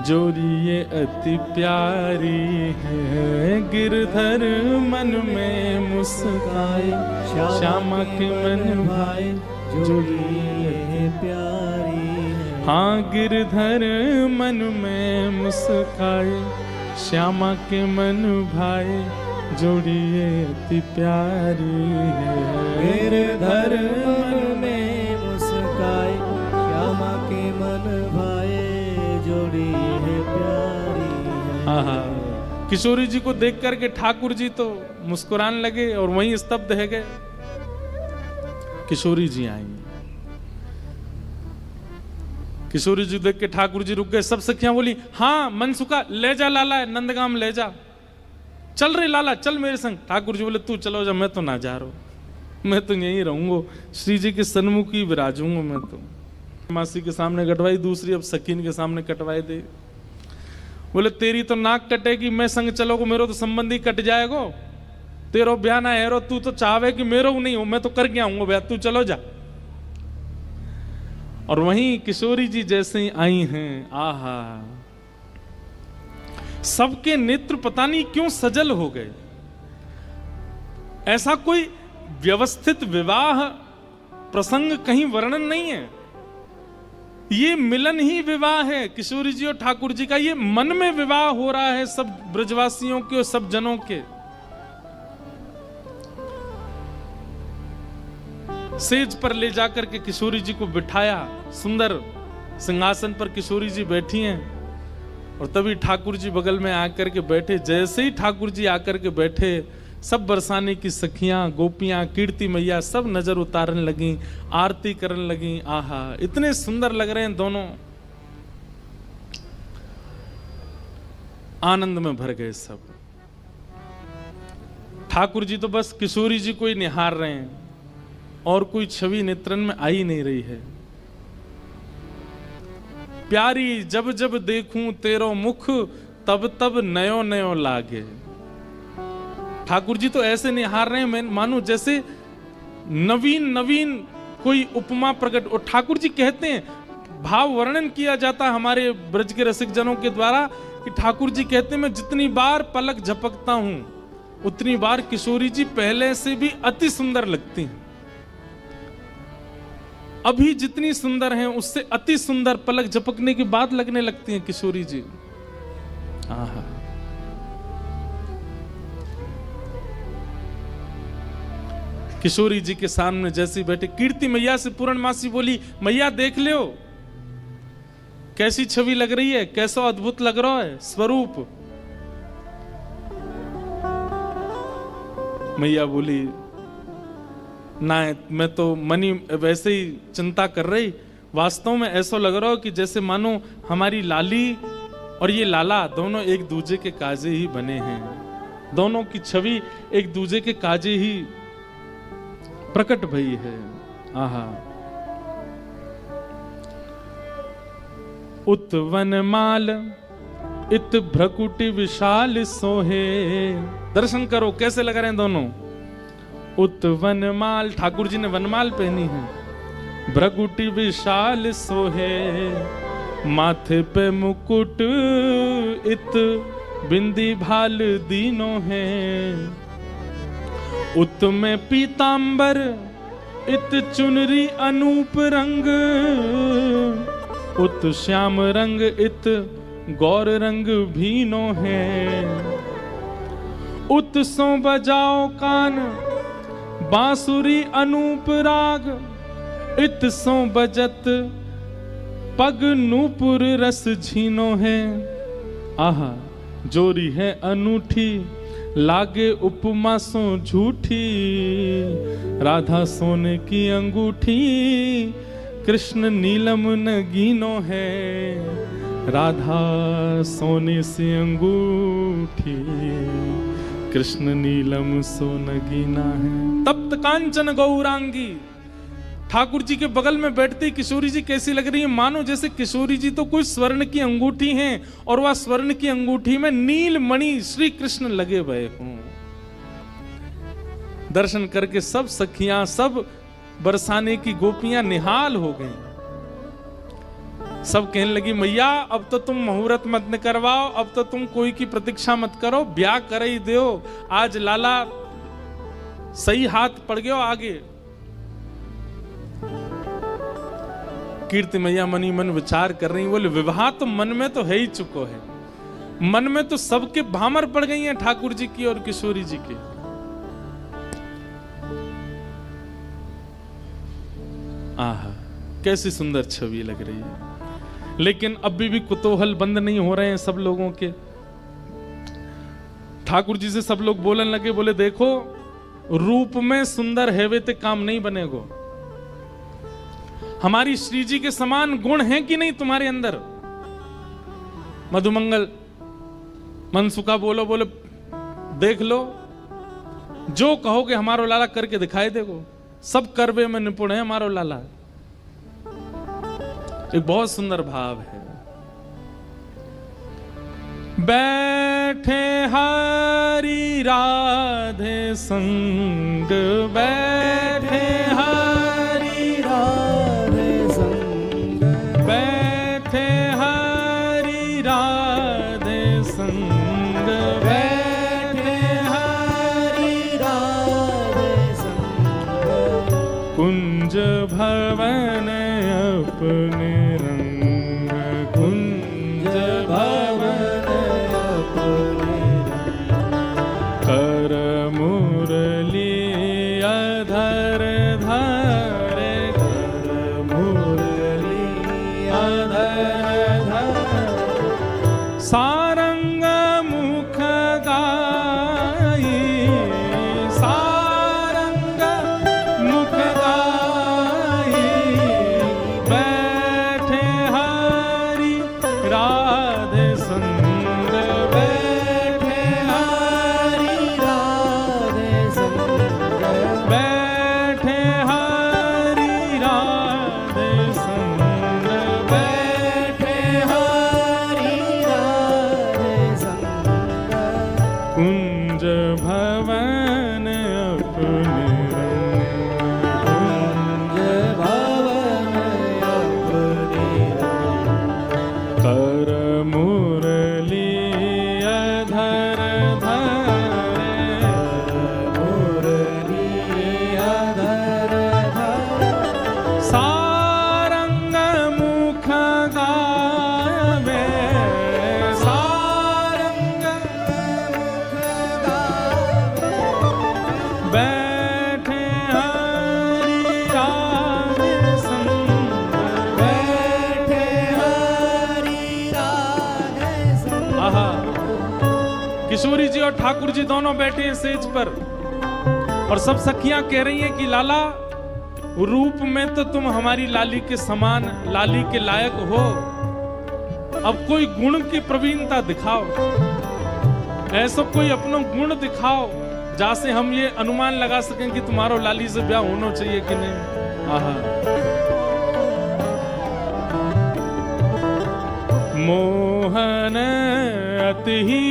जोड़िए अति प्यारी है, गिरधर मन में मुस्काए, श्यामा के मन भाए, जोड़िए प्यारी है। हाँ गिरधर मन में मुस्काए, श्यामा के मन भाए, जोड़िए अति प्यारी है। गिरधर मन में मुस्काए, श्यामा के मन भाए, जोड़िए प्यारी है। आहा, किशोरी जी को देख करके ठाकुर जी तो मुस्कुराने लगे और वहीं स्तब्ध है गए। किशोरी जी आई, किशोरी जी देख के ठाकुर जी रुक गए। सब सखियां बोली, हाँ मनसुखा ले जा लाला, नंदगाम ले जा, चल रे लाला चल मेरे संग। ठाकुर जी बोले तू चलो जा, मैं तो ना जा रहा हूं, मैं तो यहीं रहूंगा, श्री जी के सन्मुख ही विराजूंगा मैं तो। मासी के सामने कटवाई, दूसरी अब सकीन के सामने कटवाई दे। बोले तेरी तो नाक कटेगी, मैं संग चलोगो, मेरो तो संबंधी कट जाएगो, तेरो ब्याह ना है, तू तो चाहे कि मेरो नहीं हो, मैं तो कर गया हूँ ब्याह, तू चलो जा। और वहीं किशोरी जी जैसे ही आई हैं, आहा, सबके नेत्र पता नहीं क्यों सजल हो गए। ऐसा कोई व्यवस्थित विवाह प्रसंग कहीं वर्णन नहीं है, ये मिलन ही विवाह है किशोरी जी और ठाकुर जी का। ये मन में विवाह हो रहा है सब ब्रजवासियों के और सब जनों के। सेज पर ले जाकर के किशोरी जी को बिठाया, सुंदर सिंहासन पर किशोरी जी बैठी हैं, और तभी ठाकुर जी बगल में आकर के बैठे। जैसे ही ठाकुर जी आकर के बैठे, सब बरसाने की सखियां, गोपियां, कीर्ति मैया सब नजर उतारने लगी, आरती करने लगी। आहा, इतने सुंदर लग रहे हैं दोनों, आनंद में भर गए सब। ठाकुर जी तो बस किशोरी जी को ही निहार रहे हैं, और कोई छवि नेत्रन में आ ही नहीं रही है। प्यारी जब जब देखूं तेरो मुख, तब तब नयो नयो लागे। ठाकुर जी तो ऐसे निहार रहे हैं, मैं मानो जैसे नवीन नवीन कोई उपमा प्रकट। और ठाकुर जी कहते हैं, भाव वर्णन किया जाता है हमारे ब्रज के रसिक जनों के द्वारा, कि ठाकुर जी कहते हैं मैं जितनी बार पलक झपकता हूं, उतनी बार किशोरी जी पहले से भी अति सुंदर लगती हैं। अभी जितनी सुंदर हैं उससे अति सुंदर पलक झपकने के बाद लगने लगती हैं किशोरी जी। आहा, किशोरी जी के सामने जैसे बैठे, कीर्ति मैया से पूर्णमासी बोली, मैया देख लो कैसी छवि लग रही है, कैसा अद्भुत लग रहा है स्वरूप। मैया बोली, ना मैं तो मनी वैसे ही चिंता कर रही, वास्तव में ऐसा लग रहा हो कि जैसे मानो हमारी लाली और ये लाला दोनों एक दूजे के काजे ही बने हैं, दोनों की छवि एक दूजे के काजे ही प्रकट भई है। आहा, उत वनमाल इत भ्रकुटि विशाल सोहे। दर्शन करो कैसे लग रहे हैं दोनों। उत वनमाल, ठाकुर जी ने वनमाल पहनी है। भ्रकुटि विशाल सोहे, माथे पे मुकुट इत बिंदी भाल दीनो है। उत में पीतांबर इत चुनरी अनूप रंग, उत श्याम रंग इत गौर रंग भीनो है। उत सो बजाओ कान बांसुरी अनूप राग, इत सो बजत पग नूपुर रस झीनो है। आहा, जोरी है अनूठी लागे उपमा सो झूठी, राधा सोने की अंगूठी कृष्ण नीलम नगीनो है। राधा सोने से अंगूठी कृष्ण नीलम सो नगीना है। तप्त कांचन गौरांगी, ठाकुर जी के बगल में बैठती किशोरी जी कैसी लग रही है, मानो जैसे किशोरी जी तो कोई स्वर्ण की अंगूठी हैं और वह स्वर्ण की अंगूठी में नील मणि श्री कृष्ण लगे हुए हों। दर्शन करके सब सखियां, सब बरसाने की गोपियां निहाल हो गईं। सब कहने लगी मैया अब तो तुम मुहूर्त मत न करवाओ, अब तो तुम कोई की प्रतीक्षा मत करो, ब्याह कर ही दो, आज लाला सही हाथ पड़ गयो आगे। कीर्ति मैया मनी मन विचार कर रही, बोले विवाह तो मन में तो है ही चुको है, मन में तो सबके भामर पड़ गई हैं ठाकुर जी की और किशोरी जी की। आहा कैसी सुंदर छवि लग रही है, लेकिन अभी भी कुतूहल बंद नहीं हो रहे हैं सब लोगों के। ठाकुर जी से सब लोग बोलने लगे, बोले देखो रूप में सुंदर है वे ते काम नहीं बनेगो, हमारी श्री जी के समान गुण हैं कि नहीं तुम्हारे अंदर। मधुमंगल मनसुखा बोलो, बोले देख लो जो कहोगे हमारो लाला करके दिखाई देगो, सब करवे में निपुण है हमारो लाला। एक बहुत सुंदर भाव है। बैठे हरि राधे संग, बैठे हरि राधे संग, बैठे हरि राधे संग, बैठे हरि राधे संग, कुंज भवन अपने रंग, कुंज भवन अपने कर मुरली अधर धारे, कर मुरली अधर धारे, सारंग मुख गाई, सारंग मुख गाई, बैठे हरि राधे संग, बैठे हरि राधे संग, बैठे हरि राधे संग, बैठे हरि राधे संग, कुंज भवन अपने रंग, कुंज भवन अपने रंग, कर मुरली अधर धारे, मुरली अधर धर, सारंग मुख गावे, सारंग मुख गावे, बैठे हरि राधे संग, बैठे हरि राधे संग। आहा किशोरी जी और ठाकुर जी दोनों बैठे हैं सेज पर, और सब सखियां कह रही हैं कि लाला रूप में तो तुम हमारी लाली के समान, लाली के लायक हो, अब कोई गुण की प्रवीणता दिखाओ, ऐसा कोई अपना गुण दिखाओ जैसे हम ये अनुमान लगा सकें कि तुम्हारो लाली से ब्याह होना चाहिए कि नहीं। आहा मोहन अति ही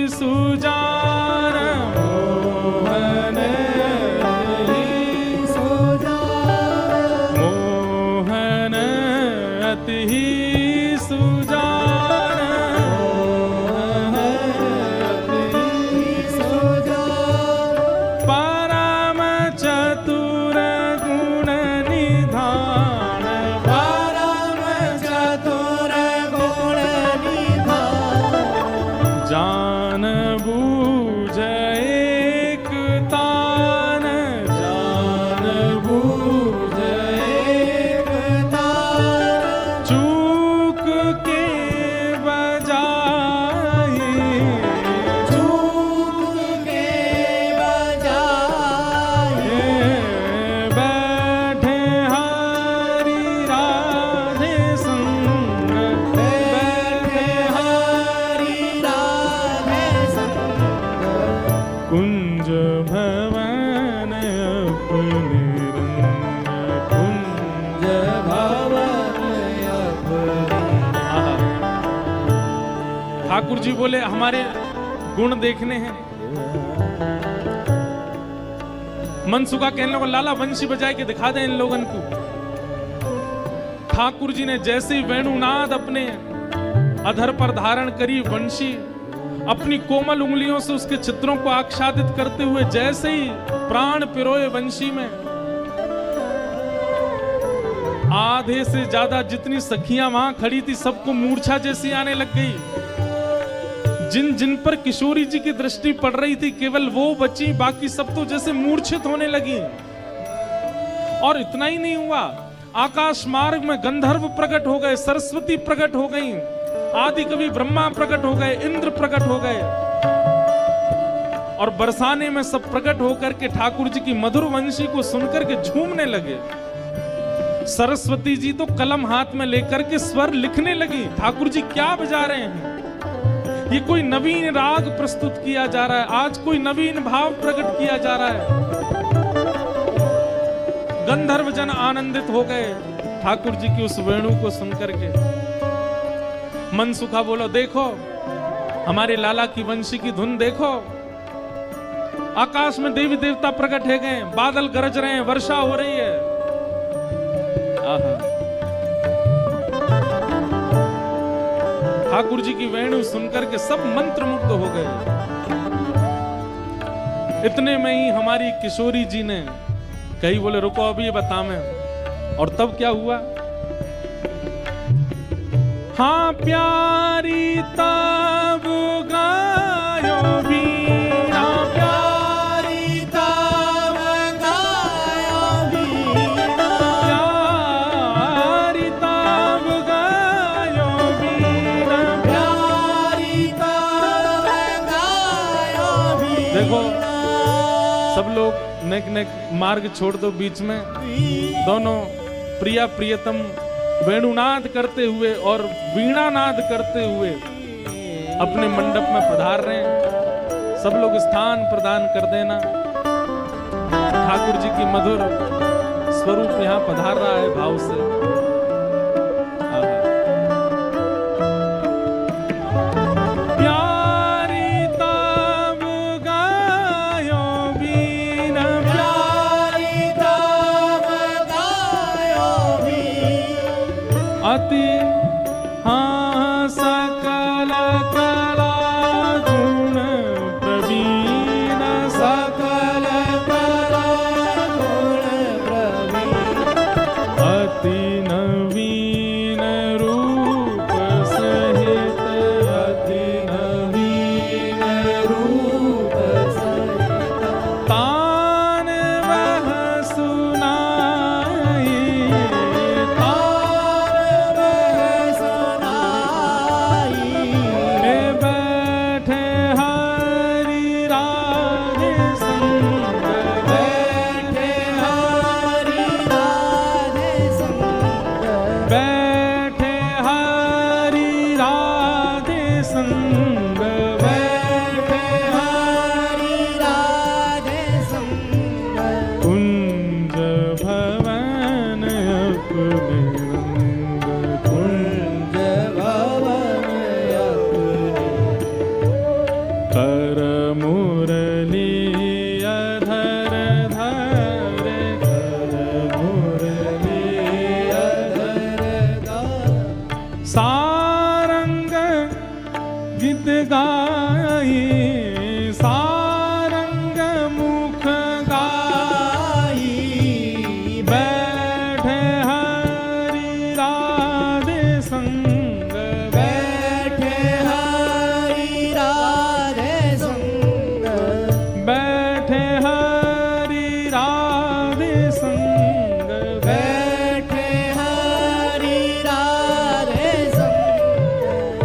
सुजान, मोहन अति ही सुजान, मोहन अति ही सुजान, सुजान, परम चतुर गुण निधान, परम चतुर गुण निधान, जान बूझ एक तान, जान बूझ एक तान, चूक के बजाई, चूक के बजाए, बैठे हरि राधे संग, बैठे हरि राधे संग, कुंज भवन अपने रंग, कुंज कुंज भवन अपने आहा। ठाकुर जी बोले हमारे गुण देखने हैं। मनसुखा कहने लगा लाला वंशी बजाए के दिखा दे इन लोगन को। ठाकुर जी ने जैसे ही वेणुनाद अपने अधर पर धारण करी, वंशी अपनी कोमल उंगलियों से उसके चित्रों को आच्छादित करते हुए जैसे ही प्राण पिरोए वंशी में, आधे से ज्यादा जितनी सखियां वहां खड़ी थी सबको मूर्छा जैसी आने लग गई। जिन जिन पर किशोरी जी की दृष्टि पड़ रही थी केवल वो बची, बाकी सब तो जैसे मूर्छित होने लगी। और इतना ही नहीं हुआ, आकाश मार्ग में गंधर्व प्रकट हो गए, सरस्वती प्रकट हो गई, आदि कवि ब्रह्मा प्रकट हो गए, इंद्र प्रकट हो गए, और बरसाने में सब प्रकट होकर के ठाकुर जी की मधुर वंशी को सुनकर के झूमने लगे। सरस्वती जी तो कलम हाथ में लेकर के स्वर लिखने लगी, ठाकुर जी क्या बजा रहे हैं, ये कोई नवीन राग प्रस्तुत किया जा रहा है, आज कोई नवीन भाव प्रकट किया जा रहा है। गंधर्व जन आनंदित हो गए ठाकुर जी की उस वेणु को सुनकर के। मनसुखा बोलो, देखो हमारे लाला की वंशी की धुन देखो, आकाश में देवी देवता प्रकट है गए, बादल गरज रहे हैं, वर्षा हो रही है। आहा, ठाकुर जी की वेणु सुनकर के सब मंत्रमुग्ध हो गए। इतने में ही हमारी किशोरी जी ने कही, बोले रुको अभी बता मैं। और तब क्या हुआ, हाँ प्यारी तब गायो बीना, प्यारी तब गायो बीना, प्यारी तब गायो बीना, प्यारी तब गायो बीना। देखो सब लोग नेक नेक मार्ग छोड़ दो, बीच में दोनों प्रिया प्रियतम वेणुनाद करते हुए और वीणानाद करते हुए अपने मंडप में पधार रहे हैं। सब लोग स्थान प्रदान कर देना, ठाकुर जी की मधुर स्वरूप यहाँ पधार रहा है भाव से। अति हाँ सकल कला गुण प्रवीण, सकल कला गुण प्रवीण, अति नवीन रूप सहित, अति नवीन रूप सहित, तान वह सुनाई, सारंग गीत गाई, सारंग मुख गाई, बैठे हरि राधे संग, बैठे हरि राधे संग, बैठे हरि राधे संग, बैठे हरि राधे संग।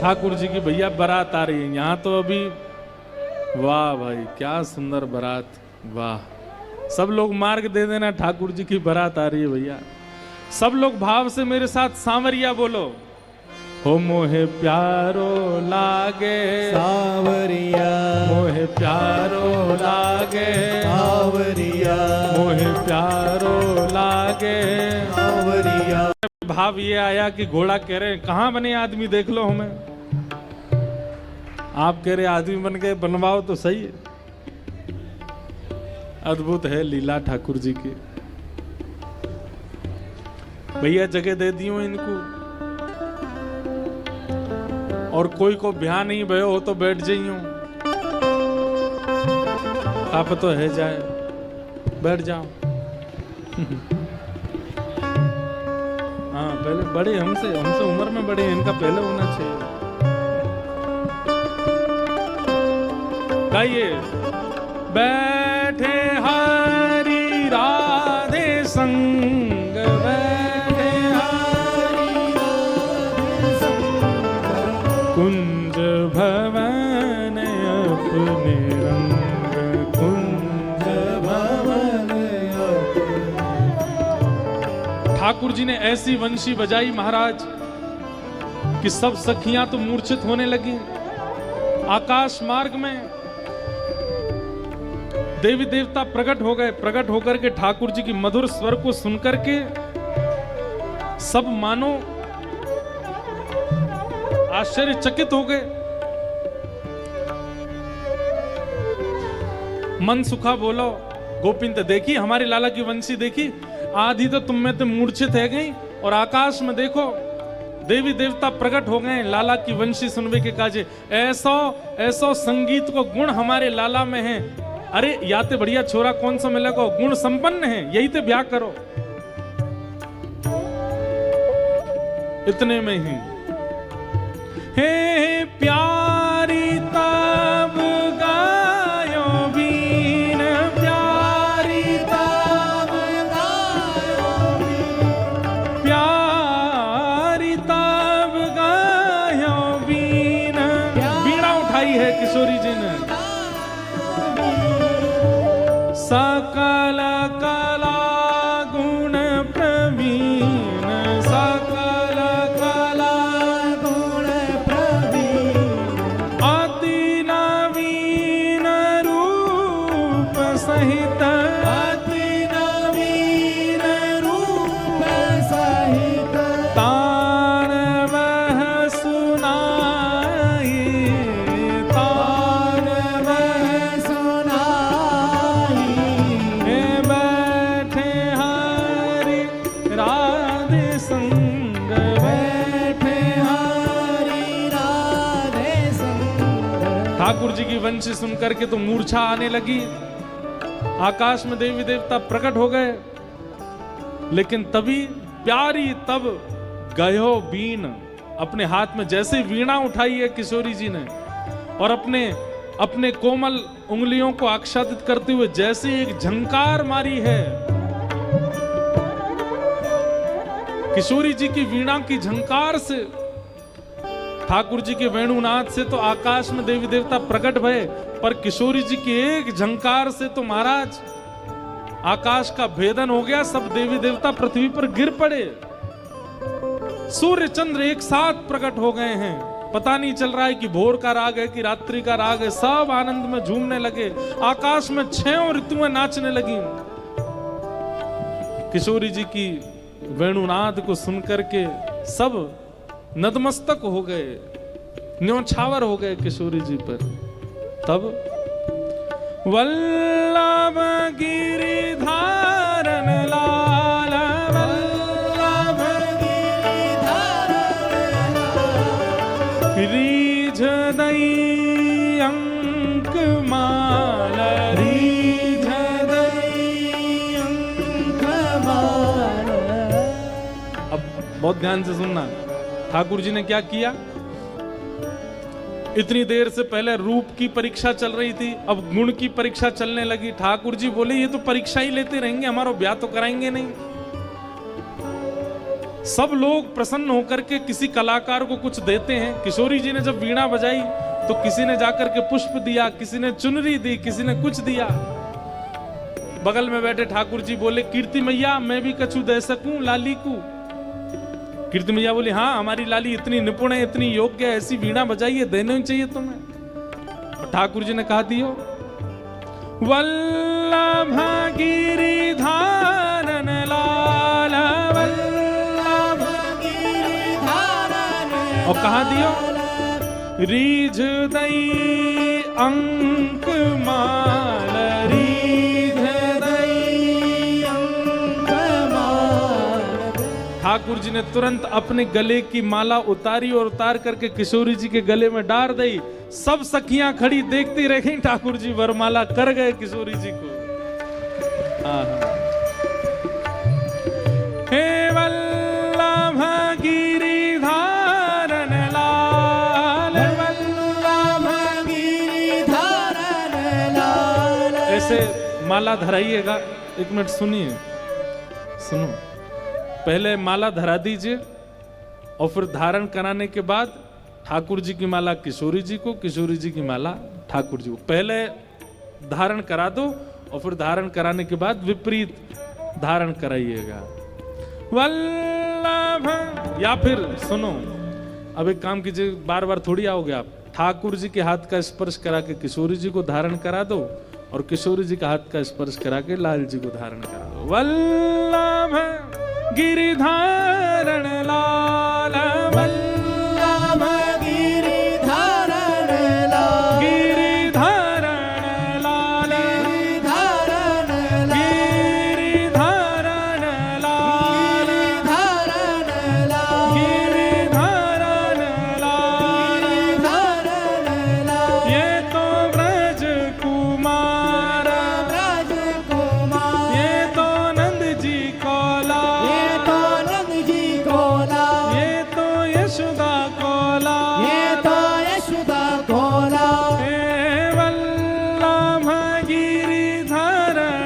ठाकुर जी की भैया बारात आ रही है यहाँ तो अभी, वाह भाई क्या सुंदर बारात, वाह। सब लोग मार्ग दे देना, ठाकुर जी की बारात आ रही है भैया। सब लोग भाव से मेरे साथ सांवरिया बोलो, हो मोहे प्यारो लागे सांवरिया, मोहे प्यारो लागे सांवरिया, मोहे प्यारो लागे। सांवरिया। भाव ये आया कि घोड़ा कह रहे हैं कहाँ बने आदमी, देख लो हमें। आप कह रहे आदमी बन गए, बनवाओ तो सही है। अद्भुत है लीला ठाकुर जी की। भैया जगह दे दियो इनको, और कोई को ब्याह नहीं भयो हो तो बैठ जाइयो, आप तो है जाए, बैठ जाओ। हाँ पहले बड़े हमसे उम्र में बड़े, इनका पहले होना चाहिए। गाइए, बैठे हरि राधे संग, बैठे हरि राधे संग, कुंज भवन अपने रंग, कुंज भवन अपने। ठाकुर जी ने ऐसी वंशी बजाई महाराज कि सब सखियां तो मूर्छित होने लगी। आकाश मार्ग में देवी देवता प्रकट हो गए। प्रकट होकर के ठाकुर जी की मधुर स्वर को सुनकर के सब मानो आश्चर्यचकित हो गए। मन सुखा बोलो, गोपिन तो देखी हमारे लाला की वंशी देखी, आधी तो तुम में तो मूर्छित है गई, और आकाश में देखो देवी देवता प्रकट हो गए लाला की वंशी सुनवे के काजे। ऐसो ऐसो संगीत को गुण हमारे लाला में है। अरे याते बढ़िया छोरा कौन सा मिलेगा, गुण संपन्न है, यही तो ब्याह करो। इतने में ही हे प्यारी तब गायो बीन, प्यारी तब गायो बीन, प्यारी तब गायो बीन। बीड़ा उठाई है किशोरी जी ने। सकल कला गुण प्रवीण, सकल कला गुण प्रवीण, अति नवीन रूप सहित, अति नवीन रूप सहित, तान वह सुनाई, तान वह सुनाई। बैठे हरि राधे संग, बैठे हरि राधे संग। ठाकुर जी की वंशी सुनकर के तो मूर्छा आने लगी। आकाश में देवी देवता प्रकट हो गए, लेकिन तभी प्यारी तब गयो बीन, अपने हाथ में जैसे वीणा उठाई है किशोरी जी ने, और अपने कोमल उंगलियों को आच्छादित करते हुए जैसे एक झंकार मारी है। किशोरी जी की वीणा की झंकार से, ठाकुर जी के वेणुनाद से तो आकाश में देवी देवता प्रकट भये, पर किशोरी जी की एक झंकार से तो महाराज आकाश का भेदन हो गया। सब देवी देवता पृथ्वी पर गिर पड़े। सूर्य चंद्र एक साथ प्रकट हो गए हैं। पता नहीं चल रहा है कि भोर का राग है कि रात्रि का राग है। सब आनंद में झूमने लगे। आकाश में 6 ऋतुएं नाचने लगी। किशोरी जी की वेणुनाद को सुनकर के सब नतमस्तक हो गए, न्योछावर हो गए किशोरी जी पर। तब वल्लभ गिरिधारन लाल, वल्लभ गिरिधारन लाल, रीझ दई अंक माल, रीझ दई अंक माल। अब बहुत ध्यान से सुनना, ठाकुर जी ने क्या किया। इतनी देर से पहले रूप की परीक्षा चल रही थी, अब गुण की परीक्षा चलने लगी। ठाकुर जी बोले ये तो परीक्षा ही लेते रहेंगे, हमारा ब्याह तो कराएंगे नहीं। सब लोग प्रसन्न होकर के किसी कलाकार को कुछ देते हैं। किशोरी जी ने जब वीणा बजाई तो किसी ने जाकर के पुष्प दिया, किसी ने चुनरी दी, किसी ने कुछ दिया। बगल में बैठे ठाकुर जी बोले कीर्ति मैया मैं भी कछु दे सकूं लाली को। कीर्ति मैया बोली हाँ हमारी लाली इतनी निपुण है, इतनी योग्य है, ऐसी वीणा बजाइए, देना ही चाहिए तुम्हें। ठाकुर जी ने कहा दियो। वल्लभ गिरिधारन लाल, वल्लभ गिरिधारन, और कहा दियो। रीझ दई अंक माल, रीझ दई अंक माल। ठाकुर जी ने तुरंत अपने गले की माला उतारी और उतार करके किशोरी जी के गले में डाल दी। सब सखियां खड़ी देखती रही, ठाकुर जी वरमाला कर गए किशोरी जी को। हे वल्लभ गिरिधारण लाल, वल्लभ गिरिधारण लाल। ऐसे माला धराइएगा। एक मिनट सुनिए, सुनो। पहले माला धरा दीजिए और फिर धारण कराने के बाद ठाकुर जी की माला किशोरी जी को, किशोरी जी की माला ठाकुर जी को। पहले धारण करा दो और फिर धारण कराने के बाद विपरीत धारण कराइएगा। वल्लभ, या फिर सुनो, अब एक काम कीजिए, बार बार थोड़ी आओगे आप। ठाकुर जी के हाथ का स्पर्श करा के किशोरी जी को धारण करा दो और किशोरी जी का हाथ का स्पर्श करा के लाल जी को धारण करा दो। वल्लभ गिरिधारण लाल, वल्लभ गिरिधारण लाल, गिरिधारण लाल, गिरिधारण लाल, गिरिधारण लाल, गिरिधारण लाल, गिरिधारण लाल। गिरिधारण लाल। ये तो ब्रज कुमार, राजकुमार, ये तो नंद जी को लाल, ये तो नंद जी को लाल, ये तो यशोदा को लाल। ये तो यशोदा को लाल। हे वल्लभ गिरिधारण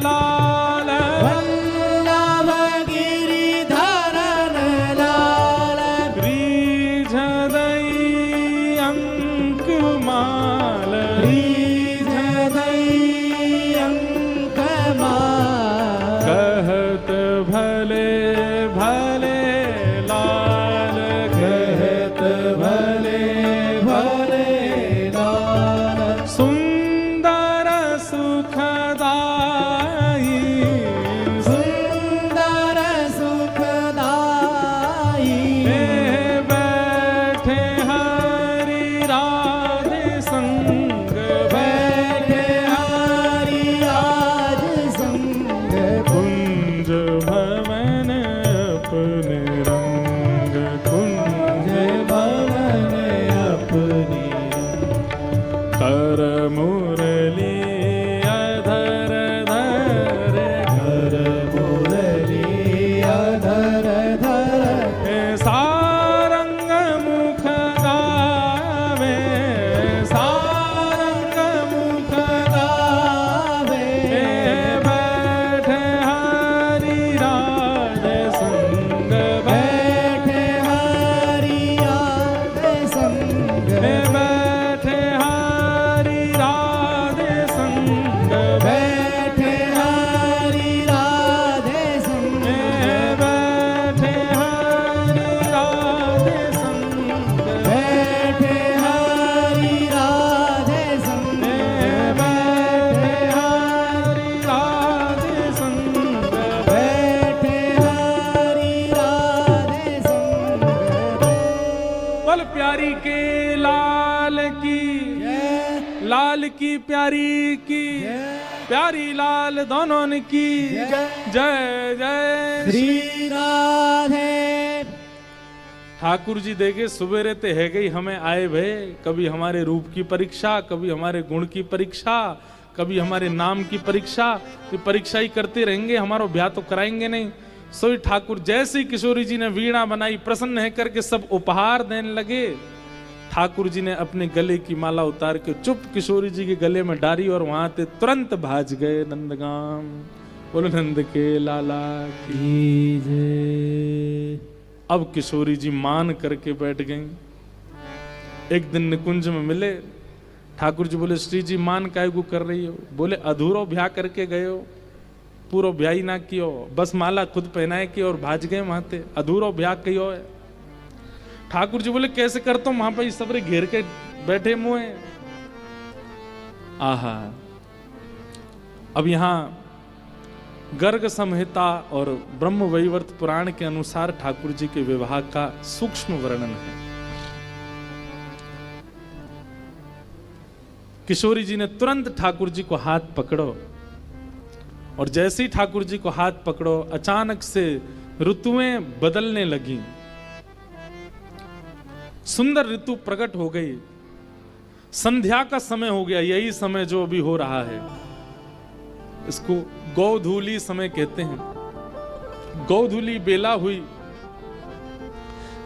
लाल, वल्लभ गिरिधारण लाल। ब्रीझदई अंकुमाल, ब्रीझदई अंकमाल। कहत भले भले लाल, कहत भले भले लाल। सुंदर सुखदाई, सुंदर सुखदाई। हे बैठे हरि राधे संग, बैठे हरि आज संग। कुंज भवन अपने रंग, कुंज जय भवन अपनी। कर मुरली अधर धर, कर मुरली अधर धर। हे सारंग मुख गावे, सारंग मुख गावे। हे बैठे हरि राधे संग, बैठे हरि आज संग। हे बैठे हरि राधे संग, बैठे हरि राधे संग। हे बैठे हरि राधे संग, बैठे हरि राधे संग। हे बैठे हरि राधे संग। बैठे हरि राधे संग। बोल प्यारी के लाल की, जय लाल की प्यारी की, प्यारी लाल दोनों की जय जय। श्री राधे। ठाकुर जी देखे सुबेरे ते है गई हमें आए भय, कभी हमारे रूप की परीक्षा, कभी हमारे गुण की परीक्षा, कभी हमारे नाम की परीक्षा। ये परीक्षा ही करते रहेंगे, हमारा ब्याह तो कराएंगे नहीं। सोई ठाकुर जैसी किशोरी जी ने वीणा बनाई, प्रसन्न है करके सब उपहार देने लगे। ठाकुर जी ने अपने गले की माला उतार के चुप किशोरी जी के गले में डाली और वहां ते तुरंत भाज गए नंदगाम। बोलो नंद के लाला की। जय। अब किशोरी जी मान करके बैठ गईं। एक दिन निकुंज में मिले, ठाकुर जी बोले श्री जी मान काय को कर रही हो? बोले अधूरो ब्याह करके गए हो, पूरा ब्याह ही ना कियो, बस माला खुद पहनाए की और भाज गए वहां ते, अधूरो ब्याह कियो है। ठाकुर जी बोले कैसे करता हूं, वहां पर सबरे घेर के बैठे मुए। आहा, अब यहां गर्ग संहिता और ब्रह्म वैवर्त पुराण के अनुसार ठाकुर जी के विवाह का सूक्ष्म वर्णन है। किशोरी जी ने तुरंत ठाकुर जी को हाथ पकड़ो और जैसे ही ठाकुर जी को हाथ पकड़ो, अचानक से ऋतुएं बदलने लगी, सुंदर ऋतु प्रकट हो गई। संध्या का समय हो गया, यही समय जो अभी हो रहा है, इसको गोधूली समय कहते हैं। गोधूली बेला हुई,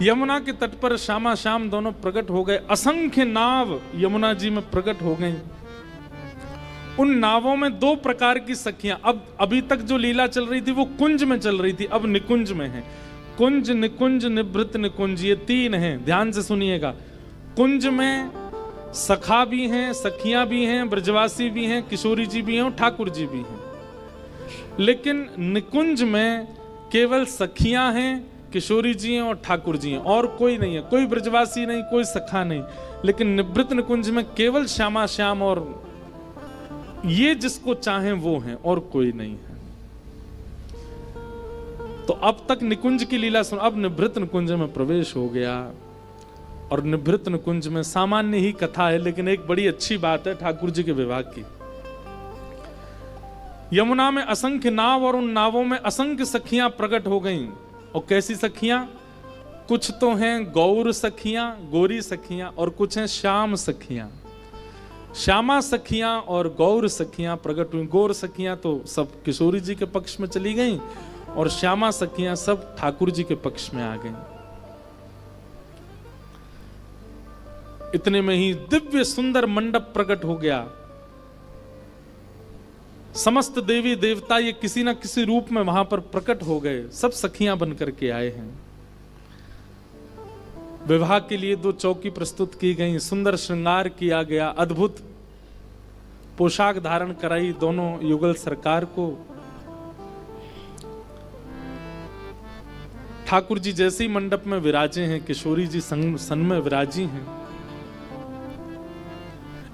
यमुना के तट पर श्यामा श्याम दोनों प्रकट हो गए। असंख्य नाव यमुना जी में प्रकट हो गई। उन नावों में दो प्रकार की सखियां, अब अभी तक जो लीला चल रही थी वो कुंज में चल रही थी, अब निकुंज में है। कुंज, निकुंज, निभृत निकुंज, ये तीन हैं, ध्यान से सुनिएगा। कुंज में सखा भी हैं, सखियां भी हैं, ब्रजवासी भी हैं, किशोरी जी भी हैं और ठाकुर जी भी हैं। लेकिन निकुंज में केवल सखियां हैं, किशोरी जी हैं और ठाकुर जी हैं, और कोई नहीं है, कोई ब्रजवासी नहीं, कोई सखा नहीं। लेकिन निवृत्त निकुंज में केवल श्यामा श्याम और ये जिसको चाहें वो हैं, और कोई नहीं है। तो अब तक निकुंज की लीला सुन, अब निवृत्त निकुंज में प्रवेश हो गया। और निवृत्त निकुंज में सामान्य ही कथा है, लेकिन एक बड़ी अच्छी बात है ठाकुर जी के विवाह की। यमुना में असंख्य नाव और उन नावों में असंख्य सखियां प्रकट हो गईं। और कैसी सखियां? कुछ तो हैं गौर सखियां, गोरी सखियां, और कुछ हैं श्याम सखियां। श्यामा सखियां और गौर सखियां प्रकट हुई। गौर सखियां तो सब किशोरी जी के पक्ष में चली गईं और श्यामा सखियां सब ठाकुर जी के पक्ष में आ गईं। इतने में ही दिव्य सुंदर मंडप प्रकट हो गया। समस्त देवी देवता ये किसी न किसी रूप में वहां पर प्रकट हो गए, सब सखियां बनकर के आए हैं। विवाह के लिए दो चौकी प्रस्तुत की गई, सुंदर श्रृंगार किया गया, अद्भुत पोशाक धारण कराई दोनों युगल सरकार को। ठाकुर जी जैसे ही मंडप में विराजे हैं, किशोरी जी सन में विराजी हैं।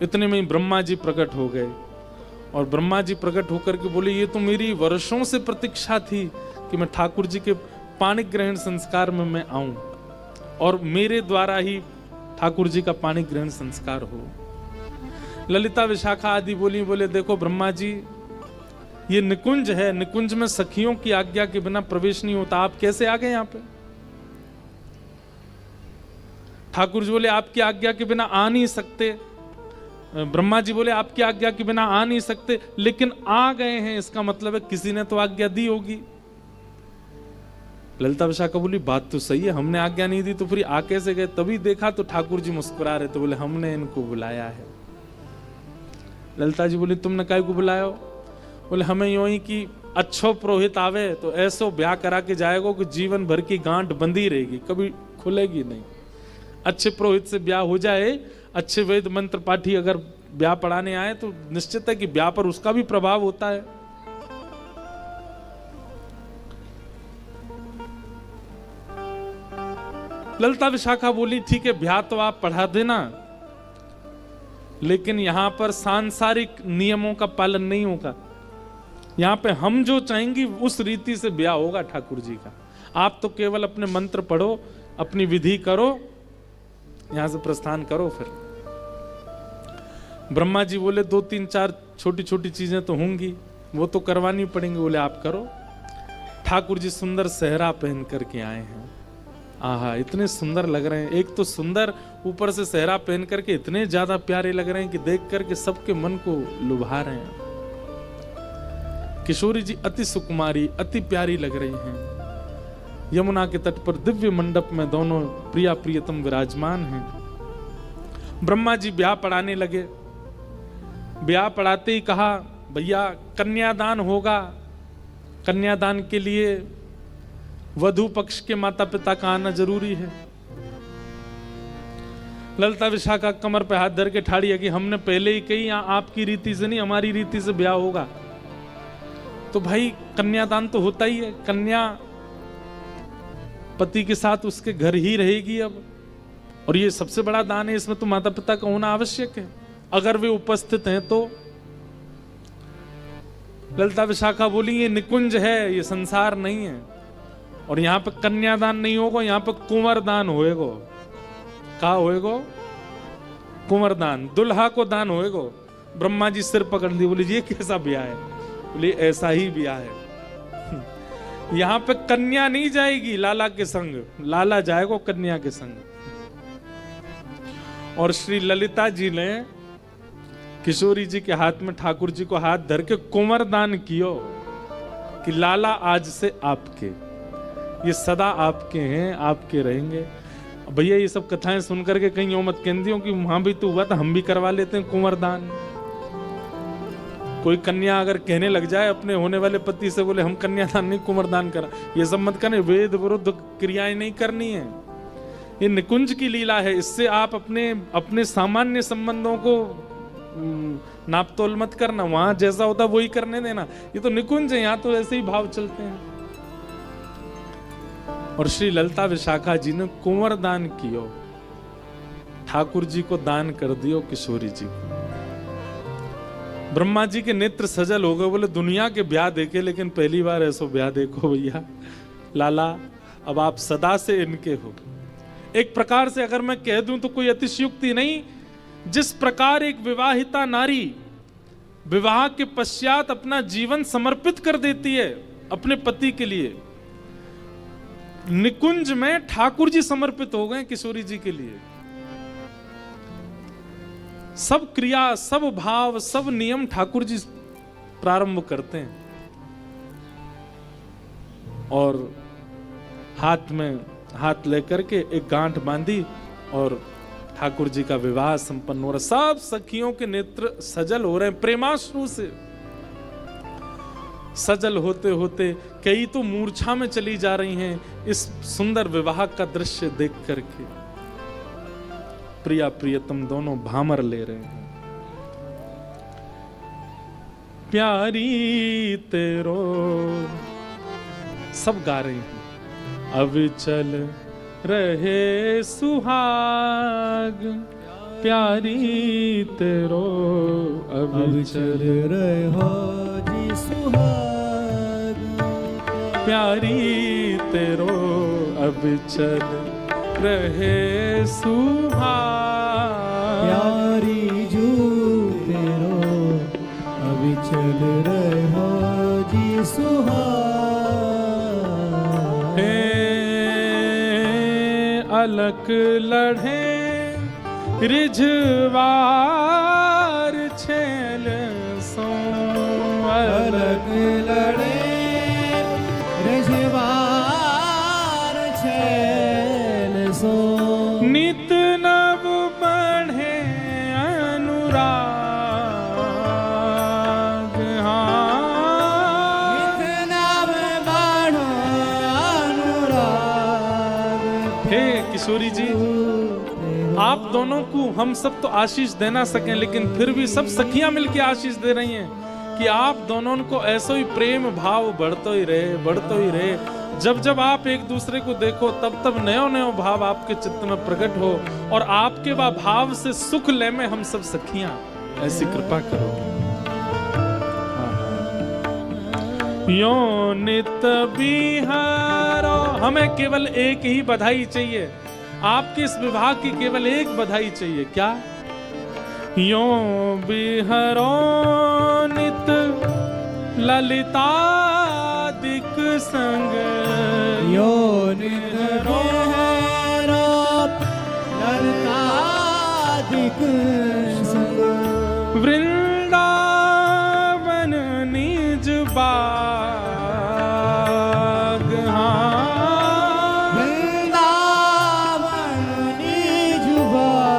इतने में ही ब्रह्मा जी प्रकट हो गए और ब्रह्मा जी प्रकट होकर के बोले, ये तो मेरी वर्षों से प्रतीक्षा थी कि मैं ठाकुर जी के पाणी ग्रहण संस्कार में मैं आऊं और मेरे द्वारा ही ठाकुर जी का पाणी ग्रहण संस्कार हो। ललिता विशाखा आदि बोले देखो ब्रह्मा जी, ये निकुंज है, निकुंज में सखियों की आज्ञा के बिना प्रवेश नहीं होता, आप कैसे आ गए यहां पे? ठाकुर जी बोले आपकी आज्ञा के बिना आ नहीं सकते। ब्रह्मा जी बोले आपकी आज्ञा के बिना आ नहीं सकते, लेकिन आ गए हैं, इसका मतलब है किसी ने तो आज्ञा दी होगी। ललिता विशाखा बोली बात तो सही है, हमने आज्ञा नहीं दी तो फिर आ कैसे गए? तभी देखा तो ठाकुर जी मुस्कुरा रहे, तो बोले हमने इनको बुलाया है। ललिता जी बोली तुमने काय को बुलाया हो? बोले हमें यूं ही कि अच्छो पुरोहित आवे तो ऐसो ब्याह करा के जाएगा कि जीवन भर की गांठ बंधी रहेगी, कभी खुलेगी नहीं। अच्छे पुरोहित से ब्याह हो जाए, अच्छे वेद मंत्र पाठी अगर ब्याह पढ़ाने आए तो निश्चित है कि ब्याह पर उसका भी प्रभाव होता है। ललिता विशाखा बोली ठीक है ब्याह तो आप पढ़ा देना, लेकिन यहां पर सांसारिक नियमों का पालन नहीं होगा। यहां पे हम जो चाहेंगे उस रीति से ब्याह होगा ठाकुर जी का। आप तो केवल अपने मंत्र पढ़ो, अपनी विधि करो, यहां से प्रस्थान करो। फिर ब्रह्मा जी बोले 2-3-4 छोटी छोटी चीजें तो होंगी, वो तो करवानी पड़ेंगी। बोले आप करो। ठाकुर जी सुंदर सेहरा पहन करके आए हैं। आहा इतने सुंदर लग रहे हैं, एक तो सुंदर, ऊपर से सेहरा पहन करके इतने ज्यादा प्यारे लग रहे हैं कि देख करके सबके मन को लुभा रहे हैं। किशोरी जी अति सुकुमारी, अति प्यारी लग रही हैं। यमुना के तट पर दिव्य मंडप में दोनों प्रिया प्रियतम विराजमान हैं। ब्रह्मा जी ब्याह पढ़ाने लगे। ब्याह पढ़ाते ही कहा भैया कन्यादान होगा, कन्यादान के लिए वधू पक्ष के माता पिता का आना जरूरी है। ललिता विशाखा कमर पे हाथ धर के ठाड़ी है कि हमने पहले ही कही आपकी रीति से नहीं, हमारी रीति से ब्याह होगा। तो भाई कन्यादान तो होता ही है, कन्या पति के साथ उसके घर ही रहेगी अब, और ये सबसे बड़ा दान है, इसमें तो माता पिता का होना आवश्यक है अगर वे उपस्थित हैं तो। ललिता विशाखा बोली ये निकुंज है, ये संसार नहीं है, और यहां पे कन्यादान नहीं होगा, यहां पे कुंवर दान होएगो। का होएगो? कुंवर दान, दुल्हा को दान होएगो। ब्रह्मा जी सिर पकड़ लिए, बोले ये कैसा ब्याह है? बोले ऐसा ही ब्याह है। यहाँ पे कन्या नहीं जाएगी लाला के संग, लाला जाएगा कन्या के संग। और श्री ललिता जी ने किशोरी जी के हाथ में ठाकुर जी को हाथ धर के कुंवर दान कियो कि लाला आज से आपके, ये सदा आपके हैं, आपके रहेंगे। भैया ये सब कथाएं सुन करके कहीं यो मत कहती हो कि वहां भी तो हुआ था, हम भी करवा लेते हैं कुंवर दान। कोई कन्या अगर कहने लग जाए अपने होने वाले पति से, बोले हम कन्यादान नहीं कुंवर दान करा, ये सब मत करने, वेद विरुद्ध क्रियाएं नहीं करनी है। ये निकुंज की लीला है, इससे आप अपने सामान्य संबंधों को नापतोल मत करना, वहां जैसा होता वही करने देना। ये तो निकुंज है, यहाँ तो ऐसे ही भाव चलते हैं। और श्री ललिता विशाखा जी ने कुंवर दान कियो, ठाकुर जी को दान कर दियो किशोरी जी को। ब्रह्मा जी के नेत्र सजल हो गए, बोले दुनिया के ब्याह देखे लेकिन पहली बार ऐसा ब्याह देखो भैया। लाला अब आप सदा से इनके हो। एक प्रकार से अगर मैं कह दूं तो कोई अतिशयोक्ति नहीं, जिस प्रकार एक विवाहिता नारी विवाह के पश्चात अपना जीवन समर्पित कर देती है अपने पति के लिए, निकुंज में ठाकुर जी समर्पित हो गए किशोरी जी के लिए। सब क्रिया, सब भाव, सब नियम ठाकुर जी प्रारंभ करते हैं। और हाथ में हाथ लेकर के एक गांठ बांधी और ठाकुर जी का विवाह संपन्न हो रहा। सब सखियों के नेत्र सजल हो रहे हैं प्रेमाश्रु से। सजल होते होते कई तो मूर्छा में चली जा रही हैं इस सुंदर विवाह का दृश्य देख करके। प्रिया प्रियतम दोनों भामर ले रहे हैं। प्यारी तेरो सब गा रहे हैं। अब चल रहे सुहाग, प्यारी तेरो अब चल रहे हो जी सुहाग, प्यारी तेरो अब चल रहे सुहाग, प्यारी जू तेरो अभी चल रहे हो जी सुहाग। हे अलक लढ़े रिझवार छेल सो, अलग लड़े रिझवार छेल सो, नित नव बढ़े अनुराग। हाँ इतना बढ़ो अनुराग। हे किशोरी जी, आप दोनों को हम सब तो आशीष दे ना सकें, लेकिन फिर भी सब सखियां मिलके आशीष दे रही हैं कि आप दोनों को ऐसा ही प्रेम भाव बढ़तो ही रहे, बढ़तो ही रहे। जब जब आप एक दूसरे को देखो तब तब नयो नयो भाव आपके चित्त में प्रकट हो, और आपके वह भाव से सुख ले में हम सब सखियां ऐसी कृपा करो। यो नित बिहारो, हमें केवल एक ही बधाई चाहिए, आपके इस विवाह की केवल एक बधाई चाहिए। क्या? यो बिहरो नित ललितादिक संग, यो निधरो ललितादिक संग, वृंदावन निज बाग। हाँ वृंदावन निज बाग।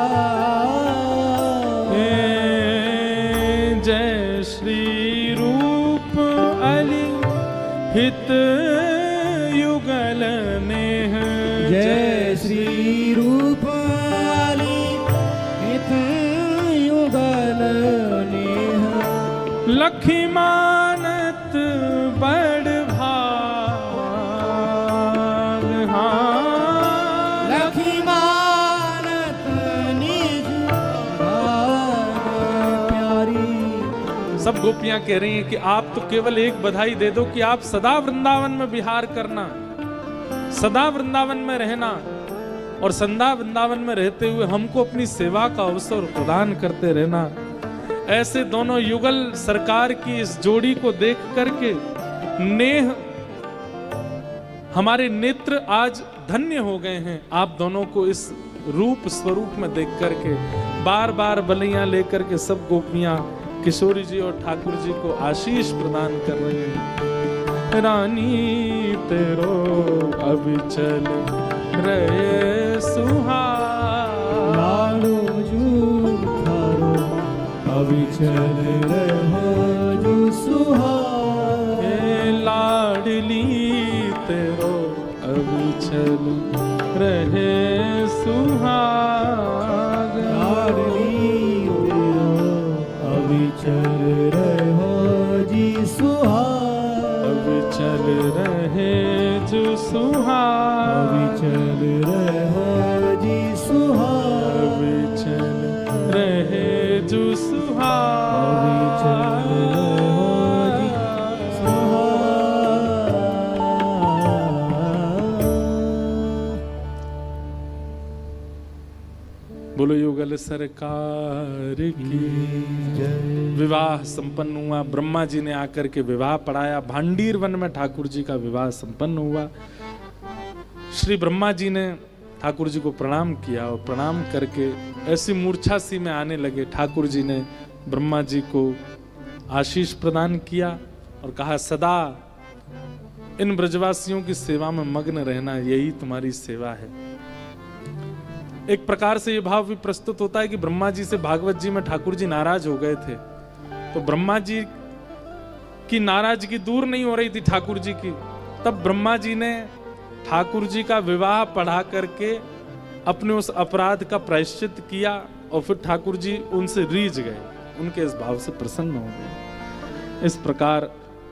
जय श्री रूप अली हित युगल नेह, जय श्री रूप अली हित युगल नेह, लखी मानत बड़ भाग। हाँ लखी मानत निज भाग। प्यारी सब गोपियां कह रही हैं कि आप तो केवल एक बधाई दे दो कि आप सदा वृंदावन में विहार करना, सदा वृंदावन में रहना, और सदा वृंदावन में रहते हुए हमको अपनी सेवा का अवसर प्रदान करते रहना। ऐसे दोनों युगल सरकार की इस जोड़ी को देख करके नेह हमारे नेत्र आज धन्य हो गए हैं। आप दोनों को इस रूप स्वरूप में देख करके बार बार बलियां लेकर के सब गोपियां किशोरी जी और ठाकुर जी को आशीष प्रदान कर रही हैं। रानी तेरो अविचल रहे सुहाग, लाडो जू थारो अविचल रहो जो सुहाग। हे लाडली तेरो अविचल रहे सुहाग, लाडली तेरो अविचल रहो जी सुहाग। अविचल रहे जो सुहाग, अविचल रहो जी सुहाग। अविचल रहे जो सुहाग, अविचल रहो जी सुहाग। बोलो युगल सरकार की। विवाह संपन्न हुआ। ब्रह्मा जी ने आकर के विवाह पढ़ाया। भांडीर वन में ठाकुर जी का विवाह संपन्न हुआ। श्री ब्रह्मा जी ने ठाकुर जी को प्रणाम किया और प्रणाम करके ऐसी मूर्छा सी में आने लगे। ठाकुर जी ने ब्रह्मा जी को आशीष प्रदान किया और कहा सदा इन ब्रजवासियों की सेवा में मग्न रहना, यही तुम्हारी सेवा है। एक प्रकार से यह भाव भी प्रस्तुत होता है कि ब्रह्मा जी से भागवत जी में ठाकुर जी नाराज हो गए थे, तो ब्रह्मा जी की नाराजगी दूर नहीं हो रही थी ठाकुर जी की। तब ब्रह्मा जी ने ठाकुर जी का विवाह पढ़ा करके अपने उस अपराध का प्रायश्चित किया और फिर ठाकुर जी उनसे रीझ गए, उनके इस भाव से प्रसन्न हो गए। इस प्रकार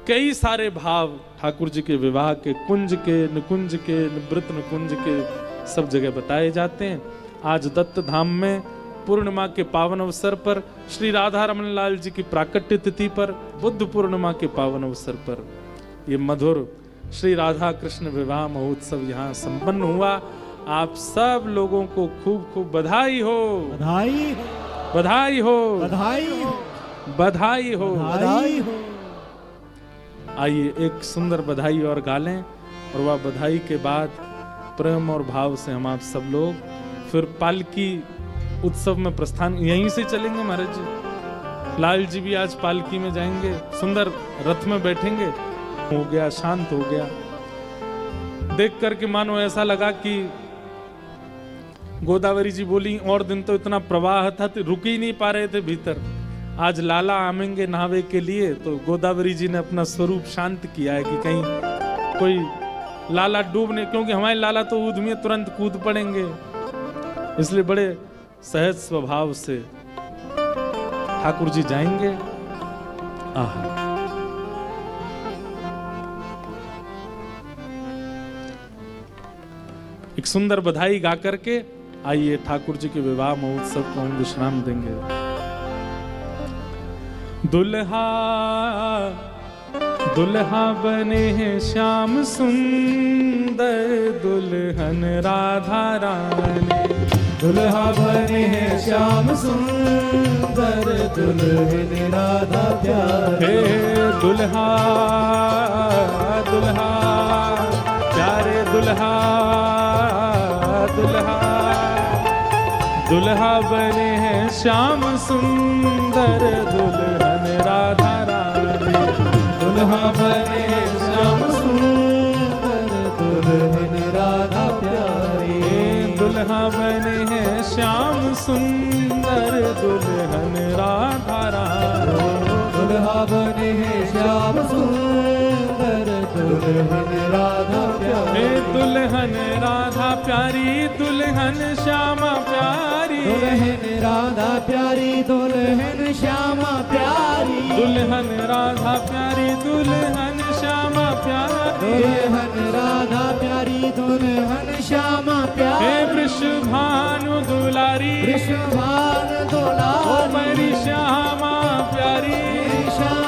कई सारे भाव ठाकुर जी के विवाह के, कुंज के, निकुंज के, निवृत्त निकुंज के सब जगह बताए जाते हैं। आज दत्त धाम में पूर्णिमा के पावन अवसर पर, श्री राधा रमन लाल जी की प्राकट्य तिथि पर, बुद्ध पूर्णिमा के पावन अवसर पर ये मधुर श्री राधा कृष्ण विवाह महोत्सव यहाँ संपन्न हुआ। आप सब लोगों को खूब खूब बधाई हो, बधाई हो, बधाई हो, बधाई हो, बधाई हो, बधाई हो। आइए एक सुंदर बधाई और गा लें और वह बधाई के बाद प्रेम और भाव से हम आप सब लोग फिर पालकी उत्सव में प्रस्थान यहीं से चलेंगे। महाराज जी, लाल जी भी आज पालकी में जाएंगे, सुंदर रथ में बैठेंगे। हो गया, शांत हो गया। देख करके मानो ऐसा लगा कि गोदावरी जी बोली और दिन तो इतना प्रवाह था तो रुक ही नहीं पा रहे थे भीतर। आज लाला आमेंगे नहावे के लिए, तो गोदावरी जी ने अपना स्वरूप शांत किया है कि कहीं कोई लाला डूबने, क्योंकि हमारे लाला तो ऊद में तुरंत कूद पड़ेंगे, इसलिए बड़े सहज स्वभाव से ठाकुर जी जाएंगे। आहा, एक सुंदर बधाई गा करके आइए ठाकुर जी के विवाह महोत्सव को हम विश्राम देंगे। दुल्हा दुल्हा बने हैं श्याम सुंदर, दुल्हन राधा रानी। दुल्हा बने हैं श्याम सुंदर, दुल्हन राधा प्यारी। हे दुल्हा दुल्हा प्यारे दुल्हा दुल्हा, दुल्हा बने हैं श्याम सुंदर, दुल्हन राधा रानी। दुल्हा बने हैं श्याम सुंदर, दुल्हन राधा प्यारी। दुल्हा बने हैं श्याम सुंदर, दुल्हन राधा रानी। दुल्हा बने हैं श्याम सुंदर, दुल्हन राधा प्यारी। दुल्हन राधा प्यारी, दुल्हन श्यामा प्यारी। दुल्हन राधा प्यारी, दुल्हन श्यामा प्यारी। दुल्हन राधा प्यारी, दुल्हन श्यामा प्यारी। दुल्हन राधा प्यारी, दुल्हन श्यामा प्यारी। हे वृषभानु दुलारी, वृषभानु दुलारी। ओ मेरी श्यामा